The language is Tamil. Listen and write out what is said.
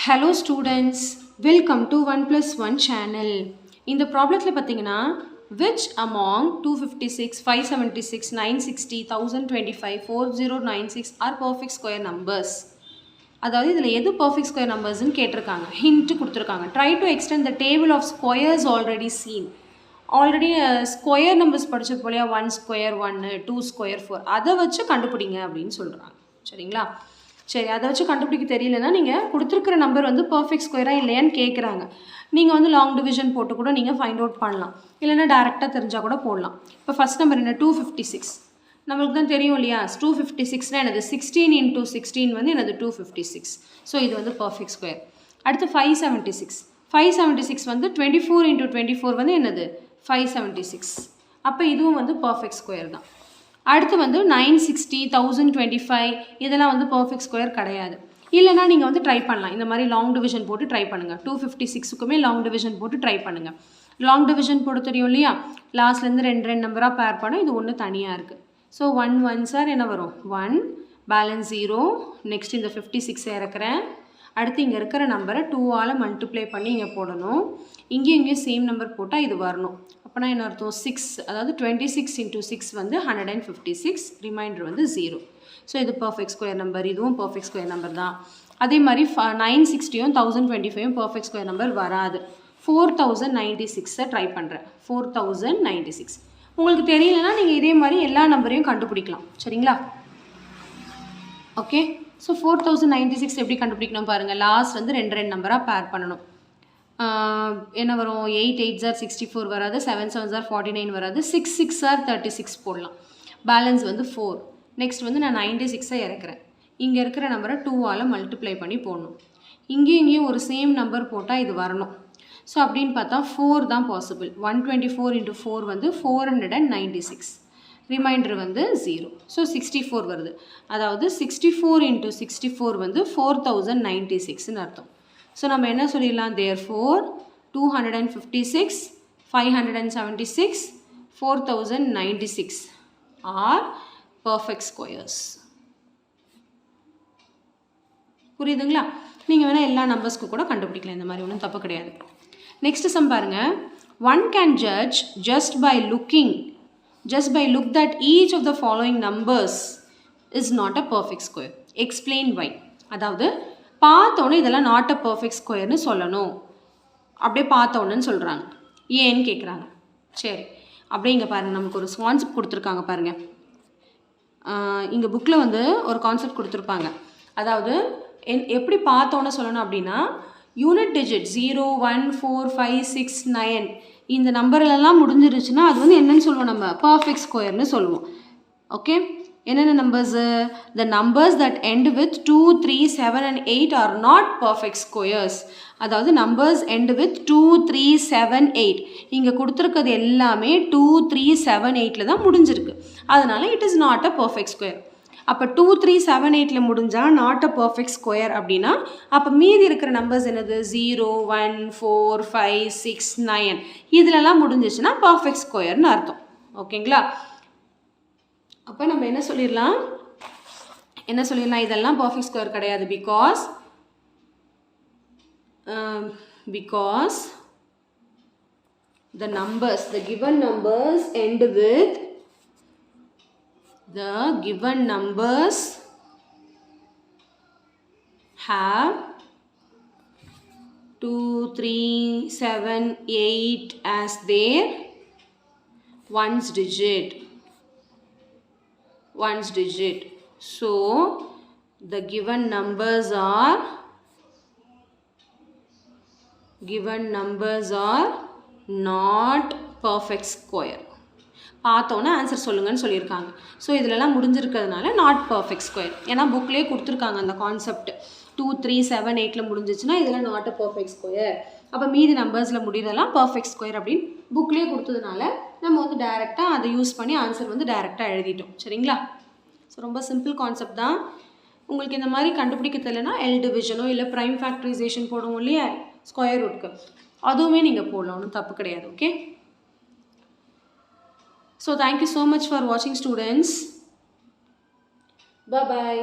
Hello students, welcome to 1 plus 1 channel. இந்த ப்ராப்ளத்தில் பார்த்தீங்கன்னா which among 256, 576, 960, 1025, 4096 are perfect square numbers? அதாவது இதில் எது perfect square numbersன்னு கேட்டிருக்காங்க. ஹிண்ட் கொடுத்துருக்காங்க. Try to extend the table of squares already seen. Already square numbers படித்தது போலையா 1 ஸ்கொயர் 1 2 ஸ்கொயர் 4 அதை வச்சு கண்டுபிடிங்க அப்படின்னு சொல்கிறாங்க. சரிங்களா? சரி, அதை வச்சு கண்டுபிடிக்க தெரியலன்னா நீங்கள் கொடுத்துருக்கிற நம்பர் வந்து பர்ஃபெக்ட் ஸ்கொயராக இல்லையான்னு கேட்குறாங்க. நீங்கள் வந்து லாங் டிவிஷன் போட்டு கூட நீங்கள் ஃபைண்ட் அவுட் பண்ணலாம், இல்லைன்னா டேரெக்டாக தெரிஞ்சால் கூட போடலாம். இப்போ ஃபஸ்ட் நம்பர் என்ன 256 நம்மளுக்கு தான் தெரியும் இல்லையா. 256னால் எனது 16 into 16 வந்து எனது 256. ஸோ இது வந்து பர்ஃபெக்ட் ஸ்கொயர். அடுத்து 576 வந்து 24 into 24 வந்து என்னது 576. அப்போ இதுவும் வந்து பர்ஃபெக்ட் ஸ்கொயர் தான். அடுத்து வந்து 960, 1025 இதெல்லாம் வந்து பர்ஃபெக்ட் ஸ்கொயர் கிடையாது. இல்லைனா நீங்கள் வந்து ட்ரை பண்ணலாம், இந்த மாதிரி லாங் டிவிஷன் போட்டு ட்ரை பண்ணுங்கள். 256க்குமே லாங் டிவிஷன் போட்டு ட்ரை பண்ணுங்கள். லாங் டிவிஷன் போட்டு தெரியும் இல்லையா, லாஸ்ட்லேருந்து ரெண்டு நம்பராக பேர் பண்ணால் இது ஒன்று தனியாக இருக்குது. ஸோ 1 1 சார் என்ன வரும் 1, பேலன்ஸ் 0. நெக்ஸ்ட் இந்த 56 இறக்குறேன். அடுத்து இங்கே இருக்கிற நம்பரை 2ஆல் மல்டிப்ளை பண்ணி இங்கே போடணும். இங்கேயும் சேம் நம்பர் போட்டால் இது வரணும். அப்போனா என்ன அர்த்தம் 6, அதாவது 26 into 6 வந்து 156, ரிமைண்டர் வந்து 0. ஸோ இது பர்ஃபெக்ட் ஸ்கொயர் நம்பர், இதுவும் பர்ஃபெக்ட் ஸ்கொயர் நம்பர் தான். அதே மாதிரி 960யும் 1025யும் பர்ஃபெக்ட் ஸ்கொயர் நம்பர் வராது. 4096 ட்ரை பண்ணுறேன். 4096 உங்களுக்கு தெரியலனா நீங்கள் இதே மாதிரி எல்லா நம்பரையும் கண்டுபிடிக்கலாம். சரிங்களா? ஓகே. ஸோ 4096 எப்படி கண்டுபிடிக்கணும் பாருங்கள். லாஸ்ட் வந்து ரெண்டு நம்பராக பேர் பண்ணணும். என்ன வரும் 8 8s are 64 வராது, 7 7s are 49 வராது, 6 6s are 36 போடலாம். பேலன்ஸ் வந்து 4. நெக்ஸ்ட் வந்து நான் 96 இறக்குறேன். இங்கே இருக்கிற நம்பரை 2ஆல் மல்டிப்ளை பண்ணி போடணும். இங்கேயும் ஒரு சேம் நம்பர் போட்டால் இது வரணும். ஸோ அப்படின்னு பார்த்தா 4 தான் பாசிபிள். 124 into 4 வந்து 496, ரிமைண்டர் வந்து 0. ஸோ 64 வருது. அதாவது 64 into 64 வந்து 4096ன்னு அர்த்தம். ஸோ நம்ம என்ன சொல்லிடலாம், therefore 256, 576, 4096 are perfect squares. புரியுதுங்களா? நீங்கள் வேணால் எல்லா நம்பர்ஸ்க்கு கூட கண்டுபிடிக்கலாம், இந்த மாதிரி ஒன்றும் தப்பு கிடையாது. நெக்ஸ்ட் சம் பாருங்கள். One can judge just by look that each of the following numbers is not a perfect square. Explain why. அதாவது பார்த்தோன்னே இதெல்லாம் நாட் அ பர்ஃபெக்ட் ஸ்கொயர்னு சொல்லணும், அப்படியே பார்த்தோன்னு சொல்கிறாங்க. ஏன்னு கேட்குறாங்க. சரி, அப்படியே இங்கே பாருங்கள், நமக்கு ஒரு கான்செப்ட் கொடுத்துருக்காங்க பாருங்கள். இங்கே புக்கில் வந்து ஒரு கான்செப்ட் கொடுத்துருப்பாங்க. அதாவது எப்படி பார்த்தோன்னு சொல்லணும் அப்படின்னா, யூனிட் டிஜிட் 0 1 4 5 6 9 இந்த நம்பர்லாம் முடிஞ்சிருச்சுன்னா அது வந்து என்னன்னு சொல்லுவோம், நம்ம பர்ஃபெக்ட் ஸ்கொயர்னு சொல்லுவோம். ஓகே, என்னென்ன numbers? the numbers that end with 2 3 7 and 8 are not perfect squares. அதாவது நம்பர்ஸ் end with 2 3 7 8 இங்கே கொடுத்துருக்கிறது எல்லாமே 2 3 7 8ல் தான் முடிஞ்சிருக்கு. அதனால it is not a perfect square. அப்போ 2 3 7 8ல் முடிஞ்சால் நாட் அ பர்ஃபெக்ட் ஸ்கொயர் அப்படின்னா, அப்போ மீதி இருக்கிற நம்பர்ஸ் என்னது 0 1 4 5 6 9 இதிலெல்லாம் முடிஞ்சிச்சுன்னா பர்ஃபெக்ட் ஸ்கொயர்னு அர்த்தம். ஓகேங்களா? அப்போ நம்ம என்ன சொல்லிடலாம், இதெல்லாம் பர்ஃபெக்ட் ஸ்கொயர் கிடையாது. Because the given numbers end with have 2 3 7 8 as their ones digit. So the given numbers are not perfect square. பார்த்தோன்னா ஆன்சர் சொல்லுங்கன்னு சொல்லியிருக்காங்க. ஸோ இதிலலாம் முடிஞ்சிருக்கிறதுனால நாட் பர்ஃபெக்ட் ஸ்கொயர். ஏன்னா புக்லேயே கொடுத்துருக்காங்க அந்த கான்செப்ட். 2 3 7 8ல் முடிஞ்சிச்சுன்னா இதெல்லாம் நாட் அ பர்ஃபெக்ட் ஸ்கொயர். அப்போ மீதி நம்பர்ஸில் முடியறதெல்லாம் பர்ஃபெக்ட் ஸ்கொயர் அப்படின்னு புக்லேயே கொடுத்ததுனால நம்ம வந்து டேரெக்டாக அதை யூஸ் பண்ணி ஆன்சர் வந்து டேரெக்டாக எழுதிட்டோம். சரிங்களா? ஸோ ரொம்ப சிம்பிள் கான்செப்ட் தான். உங்களுக்கு இந்த மாதிரி கண்டுபிடிக்க தெரியலனா எல் டிவிஷனோ இல்லை ப்ரைம் ஃபேக்டரைசேஷன் போடுவோம் இல்லையா ஸ்கொயர் ரூட்க்கு, அதுவுமே நீங்கள் போடலாம், ஒன்றும் தப்பு கிடையாது. Okay. So thank you so much for watching, students. Bye bye.